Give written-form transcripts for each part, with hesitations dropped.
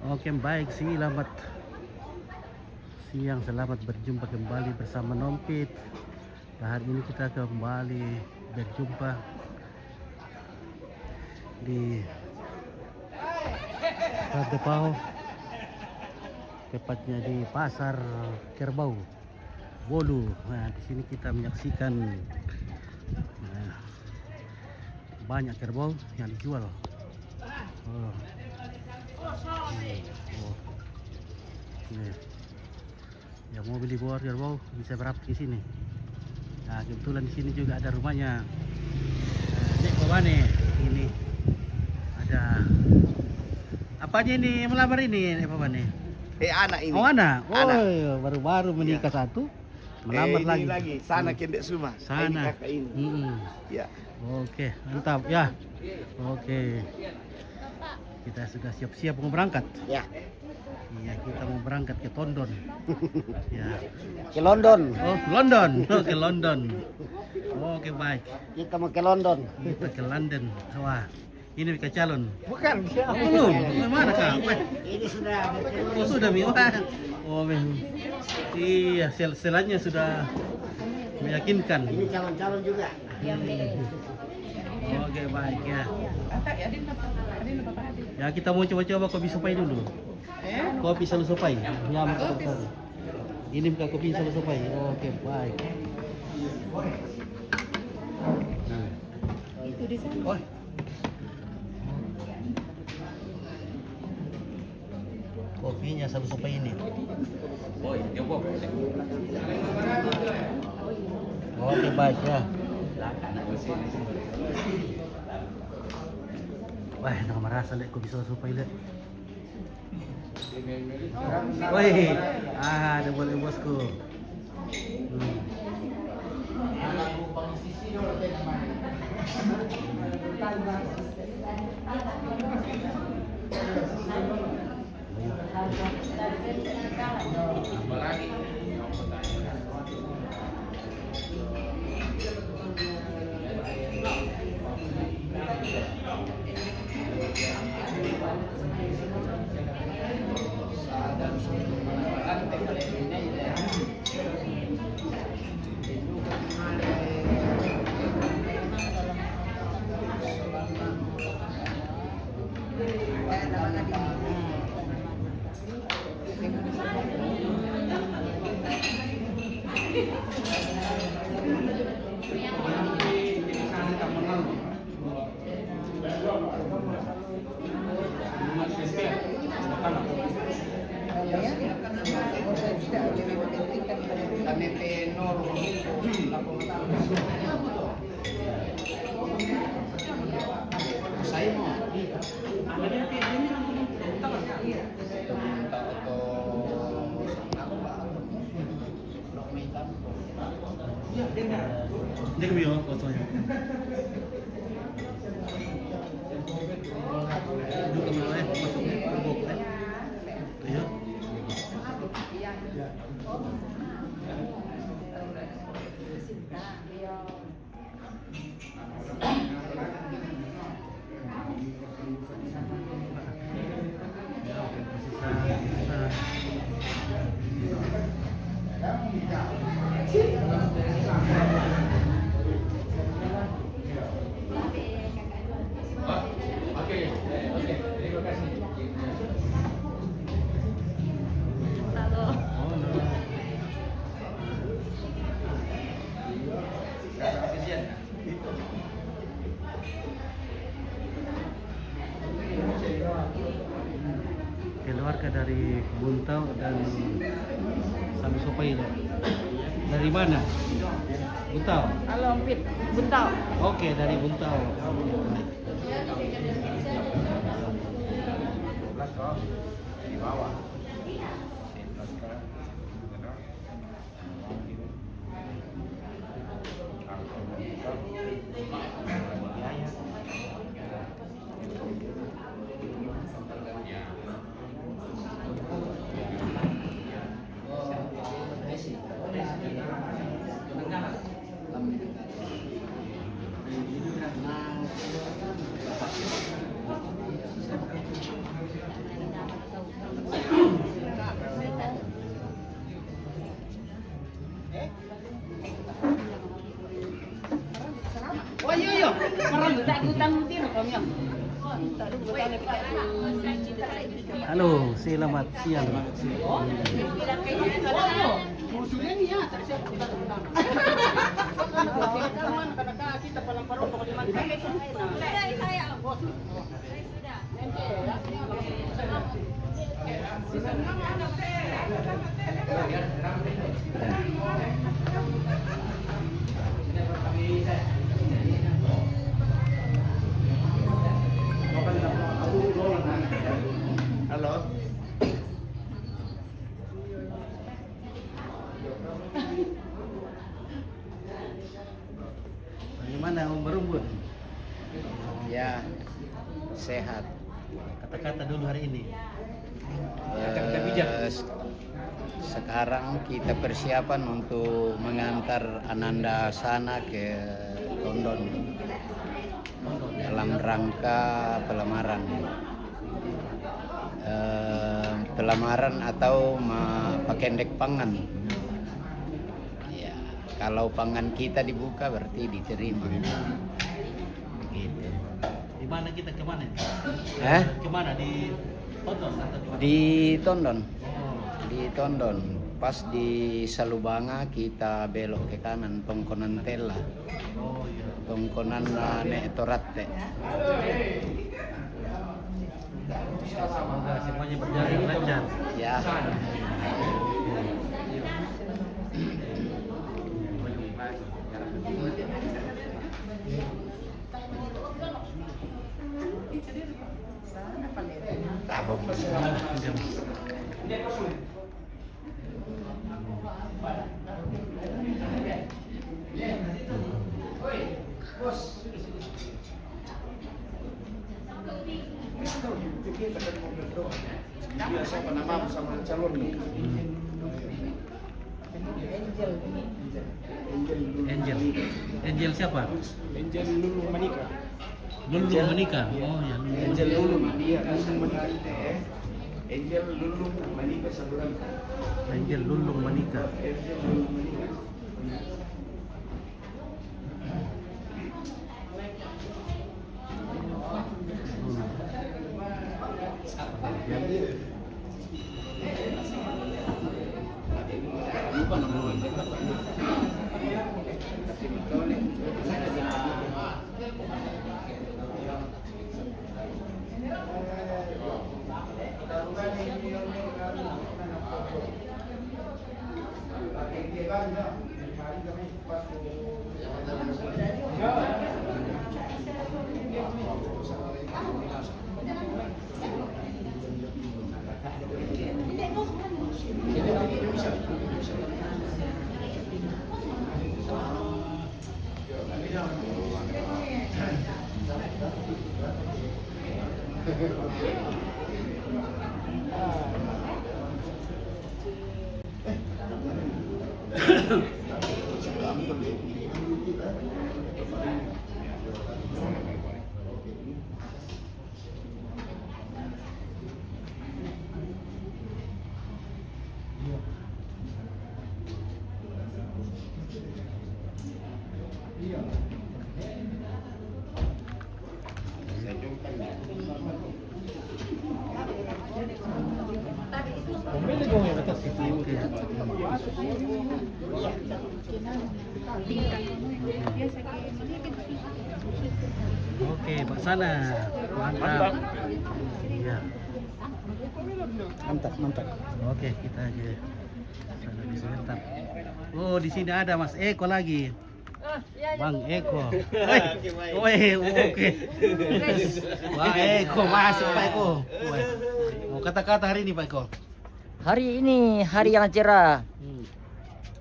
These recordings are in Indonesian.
Oke, baik, selamat siang, selamat berjumpa kembali bersama Nompit. Hari ini kita kembali berjumpa di Radepao, tepatnya di Pasar Kerbau, Bolu. Nah, di sini kita menyaksikan banyak kerbau yang dijual. Oh. Nih. Yang mau beli buah kerbau bisa berapa ke sini. Nah, kebetulan di sini juga ada rumahnya Nek Pawane. Ini ada apa aja ini melamar ini Nek Pawane? Anak ini. Oh, anak. Anak. Oh, baru-baru menikah satu. Melamar ini lagi. Sana kendek semua. Sana. Ini kakak ini. Ya. Oke, mantap ya. Oke. Kita sudah siap-siap mau berangkat. Ya. Iya, kita mau berangkat ke Tondon. Ya. Ke London. Oh, London. Oh, ke London. Oke, baik. Kita mau ke London. Kita ke London. Wah, ini ke calon. Bukan. Oh, belum. Mana kak? Ini sudah. Oh, sudah Miwan. Oh, iya, sel-selannya sudah meyakinkan. Ini calon-calon juga. Oke, baik ya. Ya, kita mau coba-coba kopi supai dulu. Kopi salu supai. Ya, kopi. Ini bukan kopi salu supai. Oke, baik. Nah. Itu di sana. Oh. Kopinya salu supai ini. Oke, baik ya. Wah, nak merasa lek kopi salu supai lek. Woi, ada boleh bosku. Dia kebio fotonya. Duduk kemana masuknya gerbok Ayo. Keluarga dari Buntau dan Salu Supai. Dari mana? Buntau. Halo, Fit. Buntau. Oke, dari Buntau. Di bawah. Halo, selamat siang. Halo. Bagaimana Om Berumbun? Ya, sehat. Kata-kata dulu hari ini. Sekarang kita persiapan untuk mengantar Ananda Sana ke London dalam rangka pelamaran. Pelamaran atau pakendek pangan. Ya, kalau pangan kita dibuka berarti diterima. Begitu. Di mana kita kemana? Kemana di Tondon atau di mana? Di Tondon. Oh, Di Tondon. Pas di Salubanga kita belok ke kanan Tongkonan Tella. oh iya. Tongkonan Nek Torate. Semoga semuanya berjalan lancar. Ya. Biasa penamam sama calon nih. Angel siapa? Angel Lulu Manika. Lulu menikah. Oh ya. Angel Lulu dia Lulu Manika. Angel Lulu Manika saluran. Angel Lulung menikah. Angel Lulu Manika. Oke, Pak Sana. Mantap. Iya. Mantap. Oke, kita aja sana di sebentar. Oh, di sini ada Mas Eko lagi. Bang Eko. Woi, oke. Bang Eko masuk Pak Eko. Woi. Mau kata-kata hari ini Pak Eko. Hari ini hari yang cerah,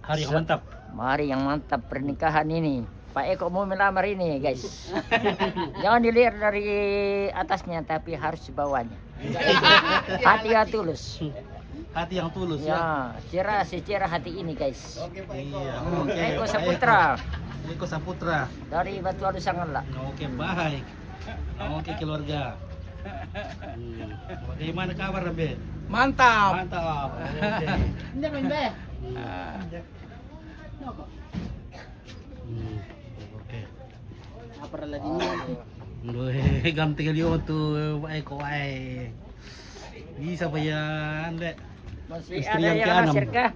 Hari yang mantap. hari yang mantap pernikahan ini. Pak Eko mau melamar ini guys. Jangan dilihat dari atasnya tapi harus di bawahnya. Hati yang tulus. Hati yang tulus ya. Ya, cerah secerah hati ini guys. Iya. Oke. Eko Saputra Eko Saputra. dari Batu Alu Sanganla. Oke, baik. Oke, keluarga. Bagaimana kabar, Be? Mantap. Mantap. Oke. Oke. Apa lagi ini? Loh, ganti kali tuh, baik kok bisa pa yan, Le. Masih Istri ada yang yang ke-6. nasir kah?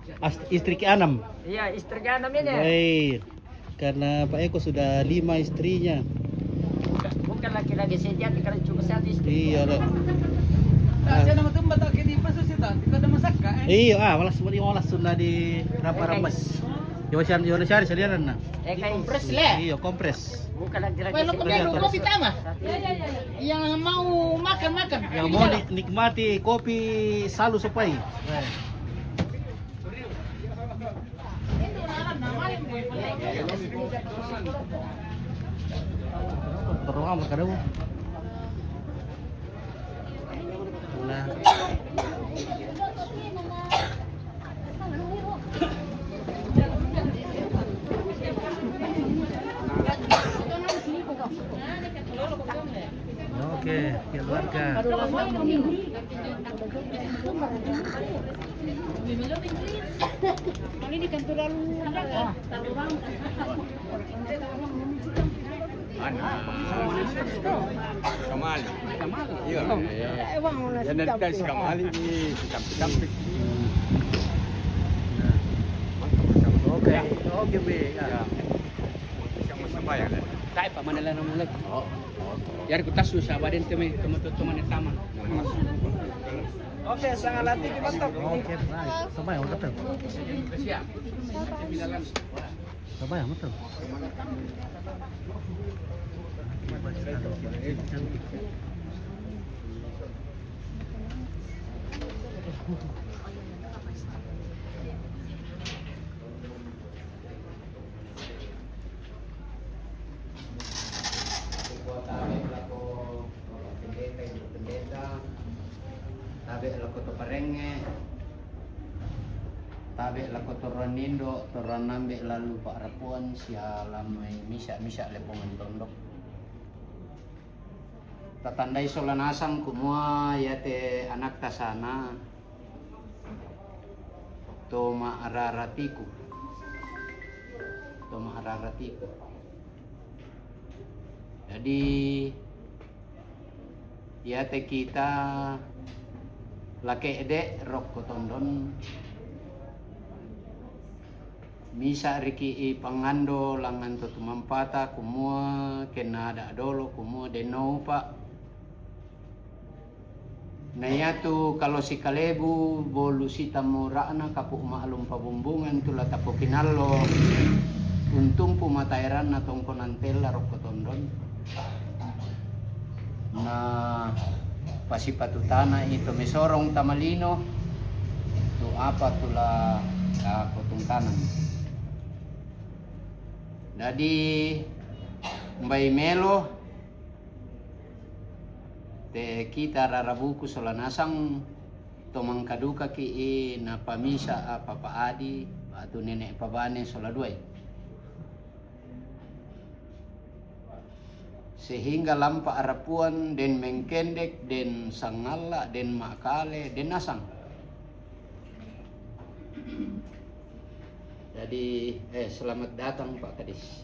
Istri ke-6. Iya, istri ke-6 ini. Baik. Karena Pak Eko sudah 5 istrinya. Bukan laki-laki sejati kalau cuma satu istri. Iya, Le. Saya nama tempat tak kini pas sih tak. Kita ada masak kan? Iya, walas sudah di rapa-ramas. Yo syari salian na. Kompres le. Iya, kompres. Bukan laki-laki Kalau Iya, kopi kopi tama. Yang mau makan. Yang mau nikmati kopi salu supai. Terus amat kada bu. Nah. Oke, keluarga. Ini di kantor lalu Kamali. Iya. Ya nanti si Kamali di campik. Oke, oke be. Ya. Sama-sama ya. Tayo pa Manila na mulai. Yari ko tasu sa baden teme teman tama. Oke, sangat latih di mantap. Oke, baik. Sabay, ang betul. Siap. Sabay, ang betul. Tabe lako to parenge, tabe lako to ronindo, to ranambe lalu pak rapuan sialam misa lepongan tondok. Tatandai solanasang kumua yate anak tasana, to maararatiku, Jadi yate kita lake ede rok kotondon misa riki i pangando langan to tumampata kumua kena ada dolo kumua deno pak na yatu kalau si kalebu bolu sita morana kapuk maalum pabumbungan tula tapo kinalo untung pumatairan na tongkonantela rok kotondon na pasipatutana ito mesorong tamalino to apa tula kotungkanan. Jadi mbay melo te kita rarabuku solanasang tomang kaduka ki na pamisa papa adi atau nenek pabane soladuay. Sehingga lampa arapuan den mengkendek den sangala den makale den nasang. Jadi selamat datang Pak Kadis.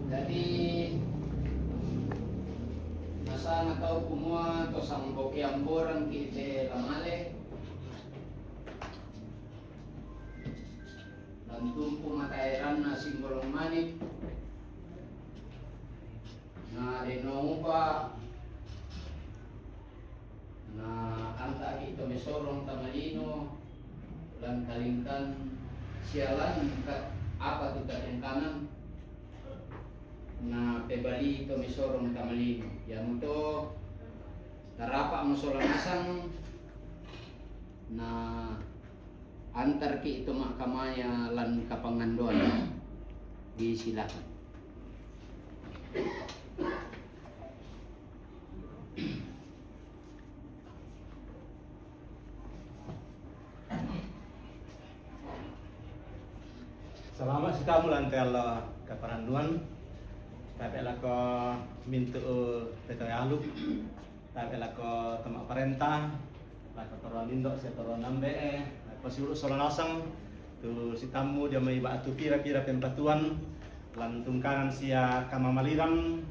Jadi nasa tahu kumua to sang bokiamboran kite lamale dan tumpu matairan na simbolong manik na renoupa na anta ito mesorong tamalino dan kalingkan sialan apa tu yang kanan na pebali ito mesorong tamalino yang to narapa mo solanasang na antar ki ito makamaya lan kapangandoan di silakan. Selamat kita mulantel kaparanduan. Tapi lako mintu petoy alu. tapi lako temak perintah lako toron indok saya toron nambe lako siurus solan asang tu si tamu dia mai batu pira-pira pempatuan lan tungkangan sia kamamaliran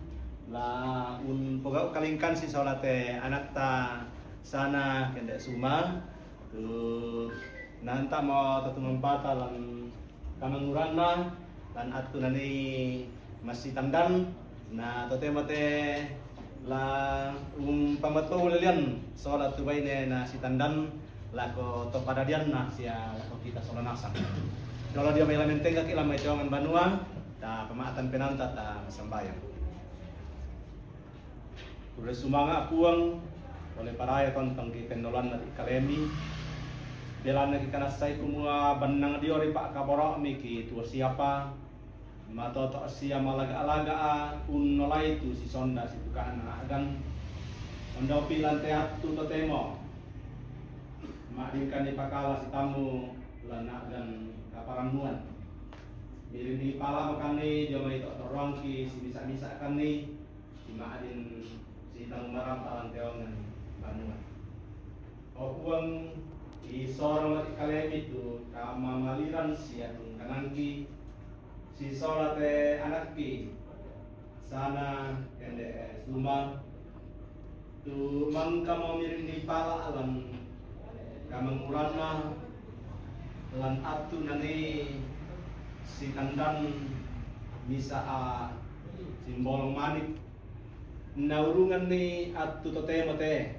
la pogau kalingkan si solate anak ta sana kendek suma tu nanta mau tetumang pata lan kamangurana lan atu nani masih tandan na tote mate la pamato lelian solat tu baine na si tandan lako to padadian na sia lako kita solan asang kalau dia mai lamenteng kaki lamai jawangan banua ta pemaatan penanta ta sambayang udah sumanga puang oleh paraya tontong ki pendolan na kalemi belan na ki kanasay kumua banang diori pak kaborok mi ki tua siapa matoto sia malaga-alaga unnolai tu si sonda si tukaan na agan ondopi lantai atu totemo maadingkan di pakala si tamu lana dan kaparannuan mirin di pala makani jomai tok torongki si bisa-bisa kani si maadin si tamu maram talang teongan banuan uang di sorong mati kalem itu kamamaliran si atung kanangki si solate anakki sana kende suma tu mangka mau mirin di pala alam kamangurana lan atu nani si kandan bisa simbol manik naurungan ni atu tote mote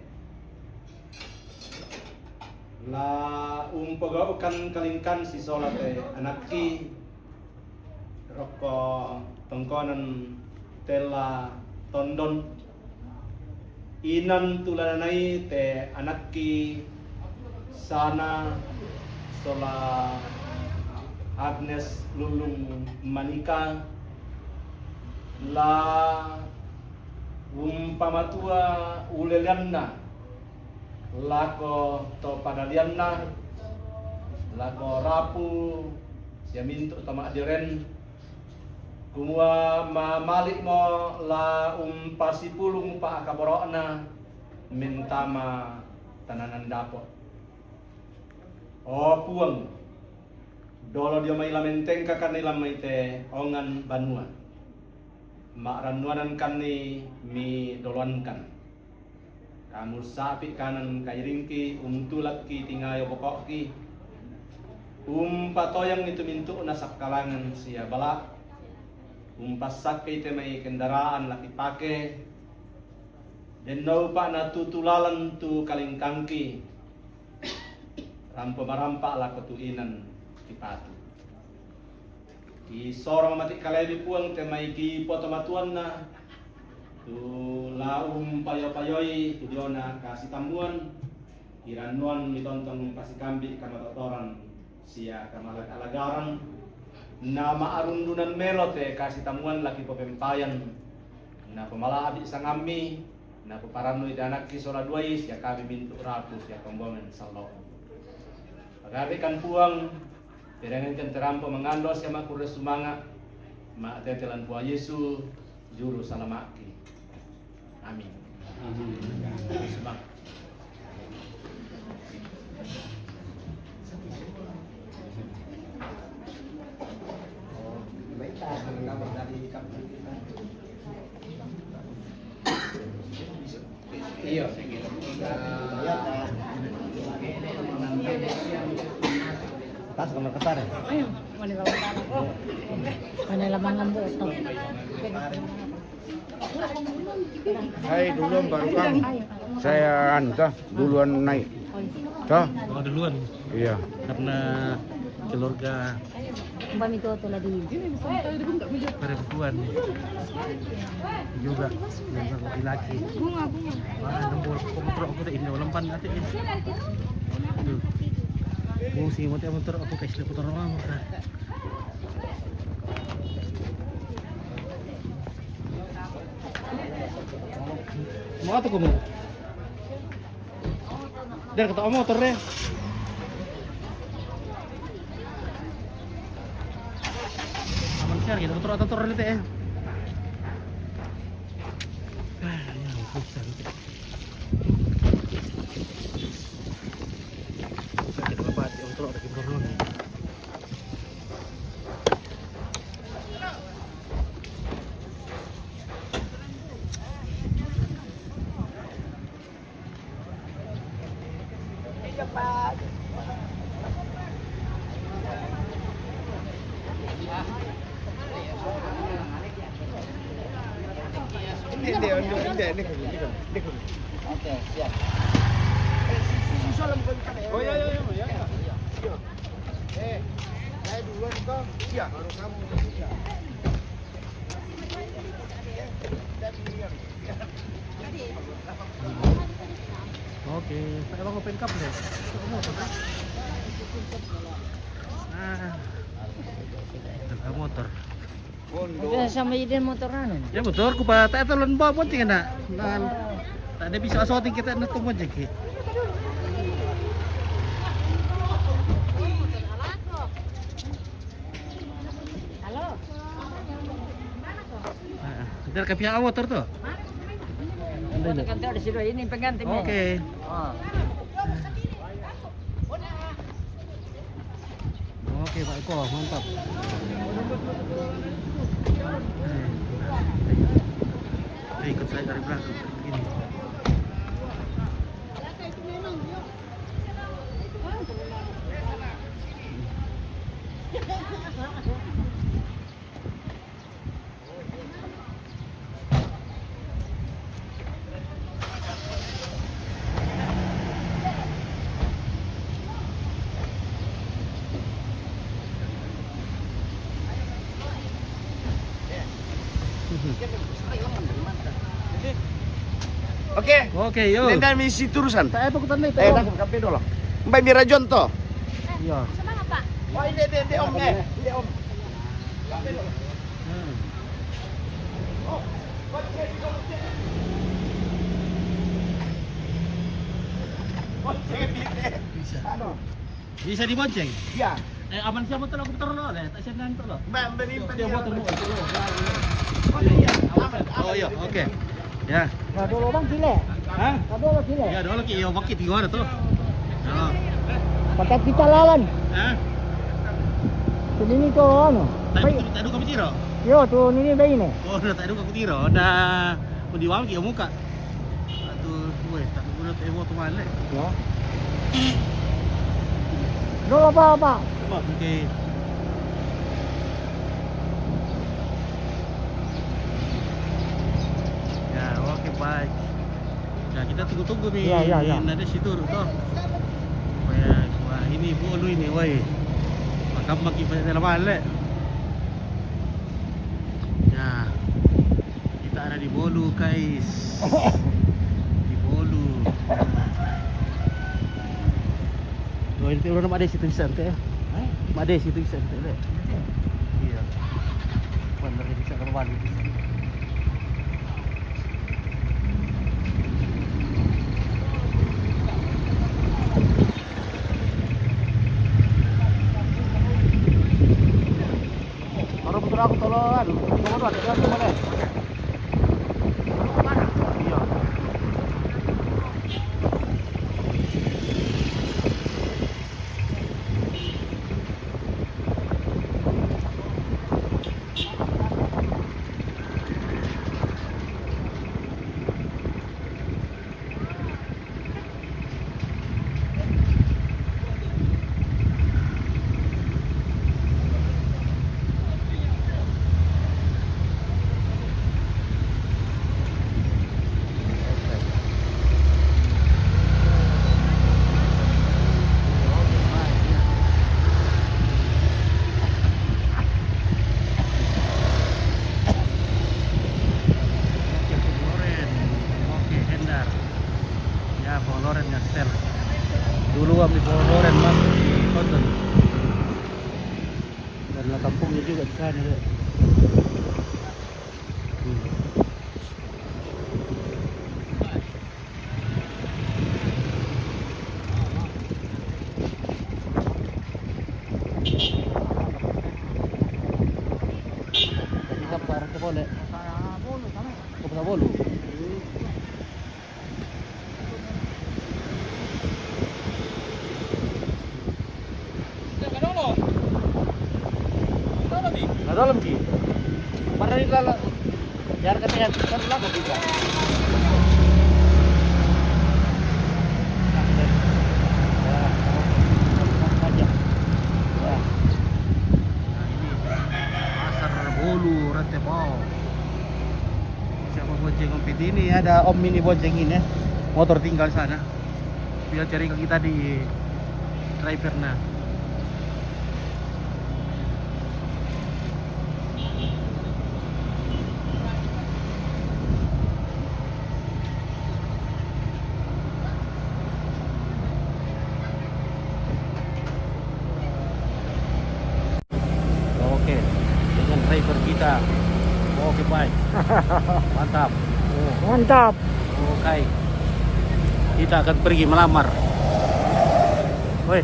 la pagaukan kalingkan si solate anakki roko tongkonan tela tondon inan tulanay te anakki sana sola Agnes Lulung Manika la pamatua ulelianna lako to padalianna lako rapu siya minto tama adiren kumua mamalik mo la pasipulung pa akaborokna mintama tananan dapot puang dolo dia may lamenteng ka kanila may te ongan banua maaranuanan kani mi doluan kan kamu sapi kanan kairingki tulak ki tingayo pokok ki patoyang itu mintu nasak kalangan siya balak pasak te may kendaraan laki pake dan pa na tutulalan tu kalingkangki rampo marampa la ketuinan kipatu di sorong mati kalebi puang te may ki potomatuan na tu laum payo-payoi tu diona kasih tamuan iranuan mitontong pasikambi kamatotoran sia kamalag-alagaran nama arundunan melote kasih tamuan laki pepempayan na pemalabi sangami na paparanoy danak ki sola duais ya kami mintu rapus ya pembongan salok pagari kan puang perangan kan terampo mengandos ya makure sumanga ma tetelan puang Yesu juru salamaki amin semangat iya tas kamar kasar ya Ayo, Manila Mangambo to. Saya duluan baru Kang. Saya duluan naik. Toh? oh duluan Iya. karena keluarga Mbak Mito to lagi. perempuan juga yang laki-laki nembol motor aku deh ini lempan nanti ini fungsi motor aku kasih motor orang mau apa kamu dan kata motor deh aman sekali gitu motor atau itu ya. Ya, susah gitu. Oke, siap. Oh iya. Saya duluan kok. Iya, baru kamu. Oke, saya mau open cup deh. Motor kan? Nah, itu motor. Udah sama ide motoran. Ya betul, ku pa tak telon bawa ponceng na. Tak ada bisa asoting kita na tu ponceng ki. Halo. Kita ke pihak motor tu. Kan tahu di situ ini penggantinya. Oke. Oh. Oke, Pak Eko, mantap. Ikut saya dari belakang. Ini. Oke. Oke, yo. Nenda misi turusan. Saya pakutan deh. Nangkap kape dulu. Mbak Mira Jonto. Iya. Oh ini om Ini om. Bisa. Bisa dibonceng. Iya. Aman siapa tuh aku putar lo, tak siap ngantuk lo. Mbak beri Dia buat temu. Iya. Oh iya, oke. Ya. Dulu bang gile. Hah? Dulu gile. Ya, dulu ki yo makit gimana tuh? Oh. Pakai kita lawan. Hah? Ini tuh ano. Tak ada kamu tiro. Yo tuh ini bayi nih. Oh, tak ada kamu tiro. Dah mau diwam ki muka. Aduh, weh, tak guna temu tu mana. Ya. Dulu apa? Oke. Ya, oke baik. Nah, kita tunggu-tunggu nih. Ya. Ada situ tuh. Wah, ini bolu ini, woi. Makam maki dalam balik. Ya. Kita ada di Bolu, guys. Di Bolu. Oh, ini orang ada situ bisa ente. Ada situ bisa ente. Iya. Benar bisa kembali. Orang putra aku tolongan. Kamu ada yang mana? Iya. Loren ngastel. Dulu di Loren mas di Konten. Karena kampungnya juga di sana. Kita ke arah ke Bolu. Ke Bolu. Dalam ki. Para di dalam. Biar katanya kan lama juga. Pasar Bolu, Rantebau. Siapa bonceng ngopi Seperti ini ada om ini boncengin ya. Motor tinggal sana. Biar cari ke kita di drivernya. Oke, dengan driver kita. Oke, baik. Mantap. Oh, Mantap. oke. Kita akan pergi melamar. Woi.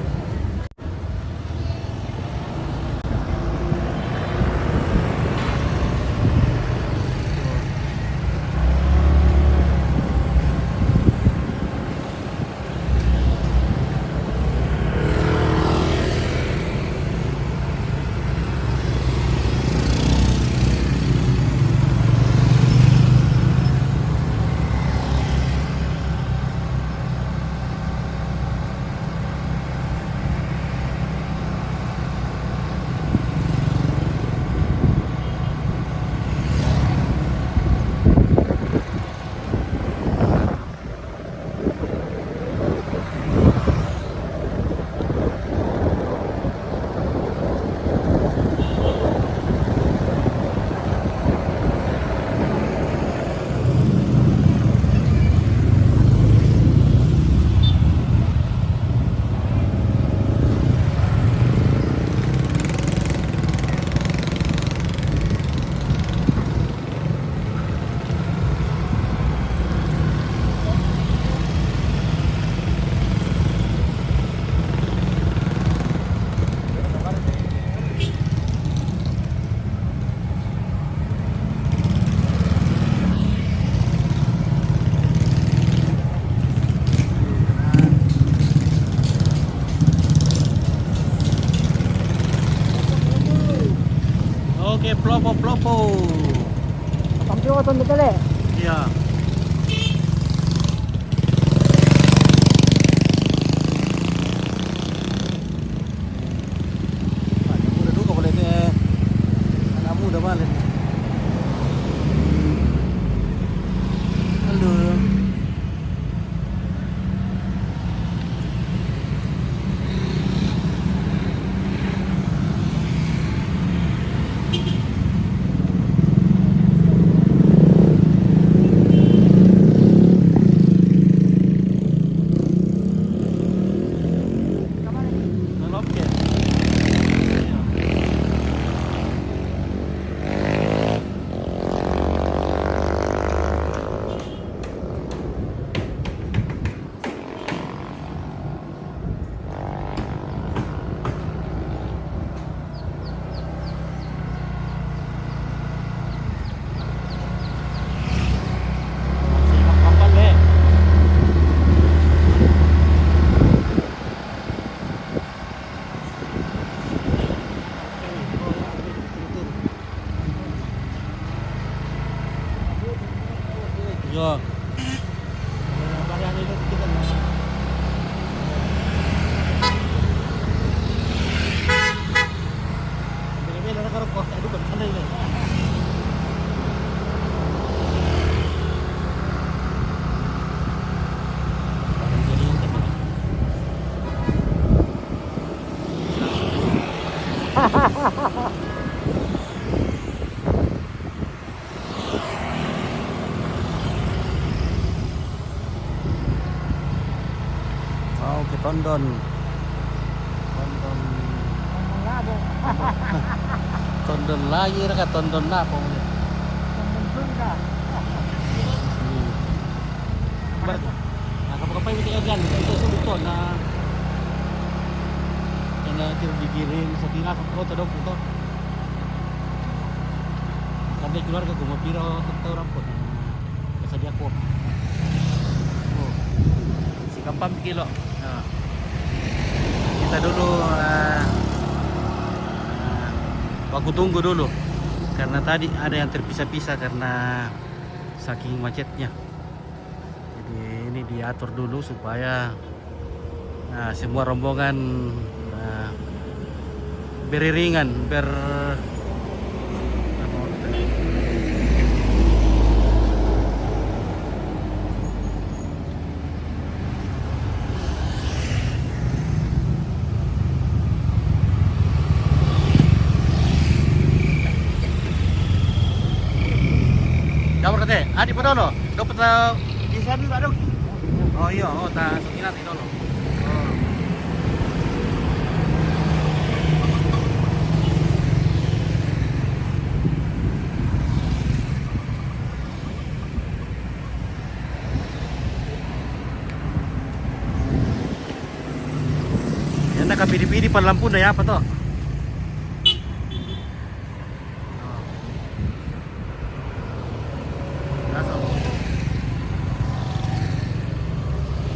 Oke, plopo. Kampiyo to dali. Iya. Anak muda dulu boleh deh. Anak muda balik. Halo. Oke. Yo. Banyak itu kita. Beda-beda nak karo kok aduh kan sana ini. Jadi yang teman. Oke, Tondon. Labo. Tondon lagi raka Tondon apa ini? Sunda. Nah, kapag ini yan, ito betul na yan na digiring sa tina sa kota daw puto. Kami keluarga gumapiro orang pun kasadia ko. Oh. Si Kampam kilo. Nah. Kita dulu aku tunggu dulu karena tadi ada yang terpisah-pisah karena saking macetnya. Jadi ini diatur dulu supaya semua rombongan beriringan Dapur kate. Adi pa dolo. Dapat bisa dulu dong. Oh iya, oh ta sukinati dolo. Oh. Yan nakapidi-pidi pa lampu na ya apa to?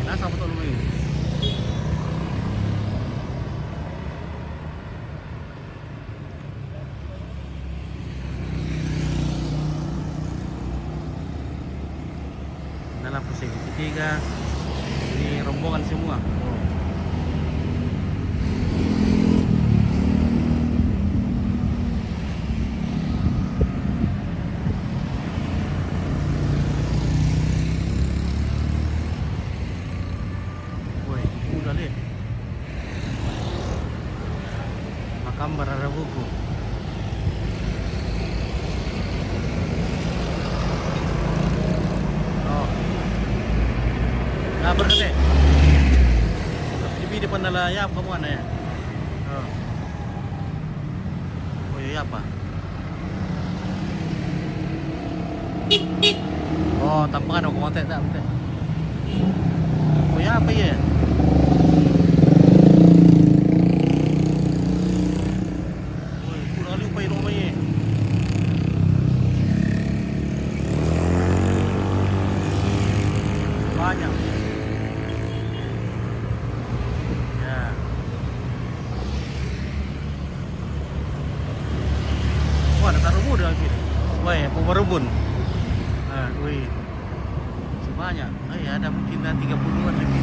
Nasa apa tuh lumayan? Dalam segitiga ini rombongan semua. Makam Bararabuku. Oh. Nah, berkete. Tapi di depan adalah ya kamu ana ya. Oh. Oh iya apa? Oh, tampangan aku kontek tak betul. Oh ya apa ya? Banyak ya. Wah, ada taruh muda lagi. Wah, ya, pemerubun. Nah, wih, sebanyak. Oh ya, ada mungkin 30-an lebih.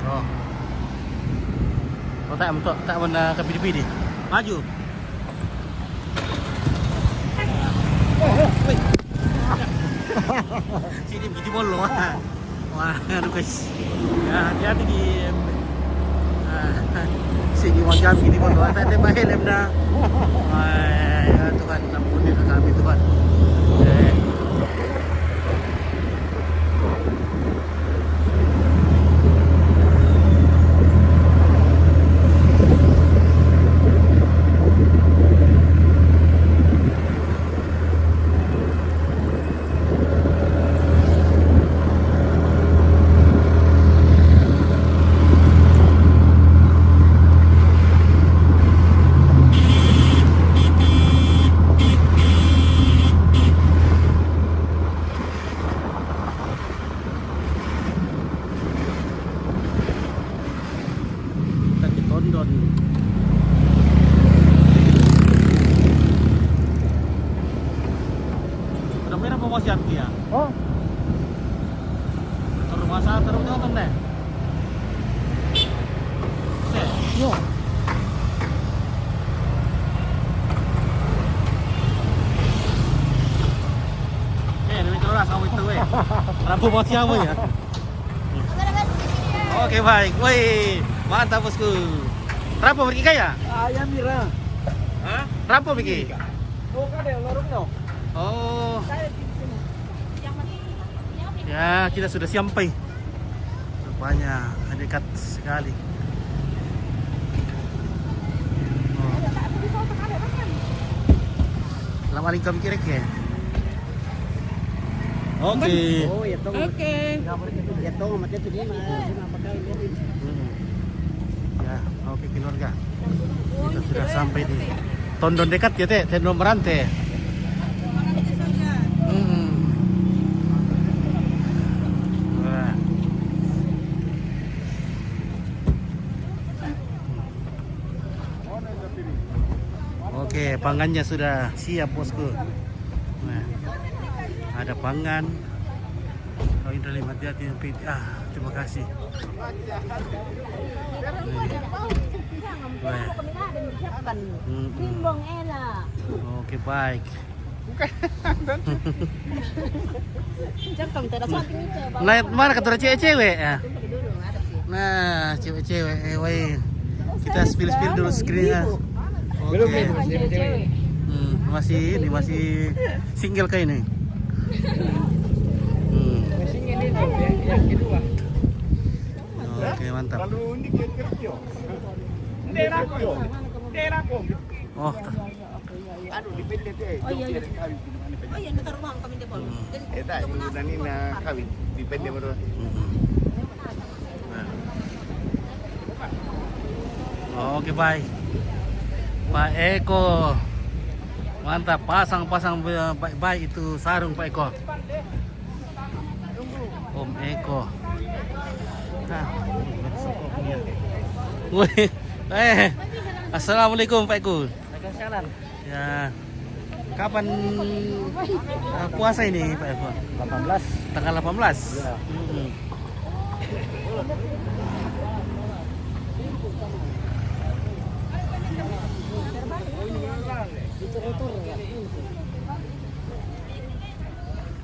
Oh, oh tak mana kepidi-pidi. Maju. Sini begitu bolu. Wah, aduh guys. Ya, hati-hati di sini macam gini bolu. Ada apa helm dah. Wah, ya Tuhan ampuni kami Tuhan. London. Udah merah apa masih hati ya? Oh, Rumah saya terus nonton deh. yo. Ini keluar sama itu weh. Lampu masih apa ya? Oke baik, woi mantap bosku. Rapo pergi kaya? Ayam mira. Hah? Rapo pergi? Bukan deh, lorong no. Oh. Ya kita sudah sampai. Rupanya dekat sekali. Oh. Lama lingkam kiri ke? Oke. Oh, ya tong. Oke. Ya tong, macam tu dia mah pakai dia. Ya, oke keluarga. Kita sudah sampai di Tondon dekat ya teh, Tondon Merante. Wah. Oke, pangannya sudah siap bosku. Nah, ada pangan. Oh, Indra hati-hati. Terima kasih. Bimbong enak. Oke baik. Jangan tidak samping itu. Nah, mana kata cewek-cewek ya? Nah, cewek-cewek, kita spill dulu screennya. Belum Oke. nih, cewek-cewek. masih single kayak ini. Mesinnya ini tuh yang kedua. Oke, mantap. Lalu ini kerja. Derako. Oh, Anu di PT teh. Oh, iya, iya. Kawin. Oh iya, ntar ruang kami di bawah. Eta dan ini kawin di PT baru. Oke, baik. Pak Eko. Mantap, pasang baik-baik itu sarung Pak Eko. Om Eko. Nah, wih, assalamualaikum Pak Eko. Waalaikumsalam. Ya, kapan puasa ini Pak Eko? 18. Tanggal 18. Ya.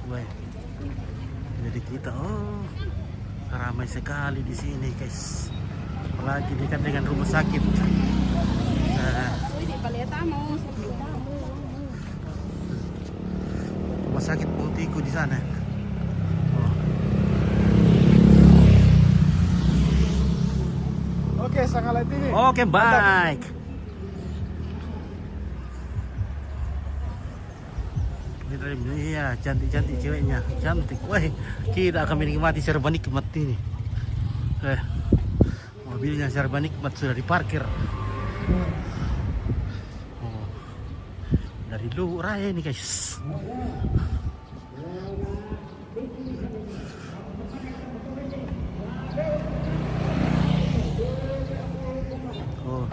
Weh, jadi kita ramai sekali di sini guys, apalagi dekat dengan rumah sakit. Nah, rumah sakit Putiku di sana. Oke, sangat ini. Oke, baik. Iya, cantik-cantik ceweknya, cantik. Wah, kita akan menikmati serba nikmat ini. Mobilnya serba nikmat sudah diparkir. Oh, dari luar raya ini guys. Oh.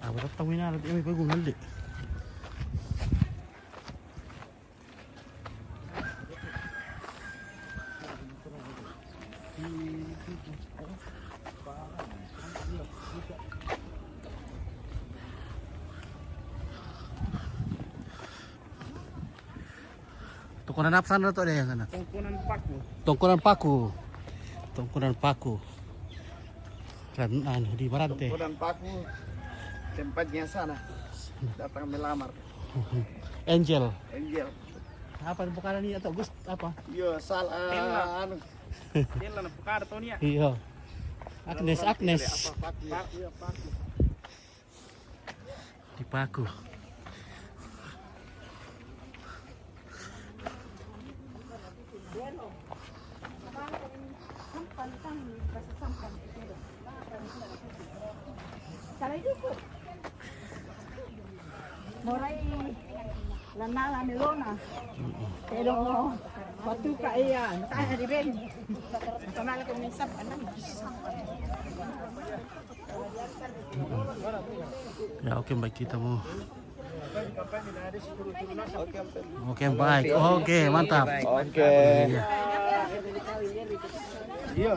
Apa tahu ini ada yang bagus nanti. Tongkonan apa sana tuh ada yang sana? Tongkonan paku. Tongkonan paku. Tongkonan paku. Dan di Marante. Tongkonan paku. Tempatnya sana. Datang melamar. Angel. Apa bukan ini atau Gus apa? Yo salah anu. Dia lah pekar tuh nih. Iya. Agnes. Apa paku? Iya paku. Di paku. Moray lanala ni Lona. Pero batu ka iya, kaya di ben. Sama ko minsan anan. Ya oke baik kita mau. Oke baik. Oke mantap. Oke. Iya. Iya.